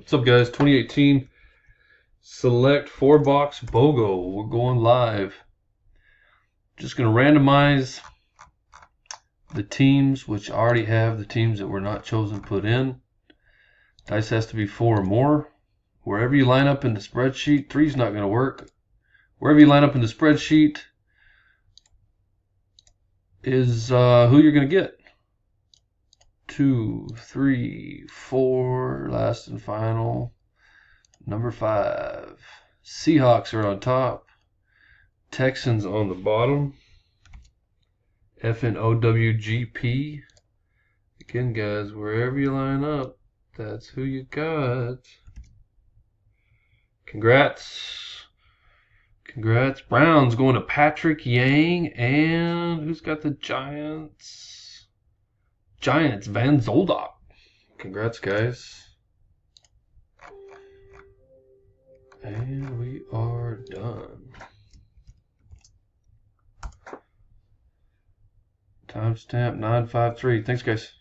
What's up, guys? 2018 Select 4-box BOGO. We're going live. Just going to randomize the teams, which already have the teams that were not chosen put in. Dice has to be 4 or more. Wherever you line up in the spreadsheet, 3 is not going to work. Wherever you line up in the spreadsheet is who you're going to get. 2, 3, 4, last and final. Number 5. Seahawks are on top. Texans on the bottom. FNOWGP. Again, guys, wherever you line up, that's who you got. Congrats. Congrats. Browns going to Patrick Yang. And who's got the Giants? Giants, Van Zoldock. Congrats, guys. And we are done. Timestamp 953. Thanks, guys.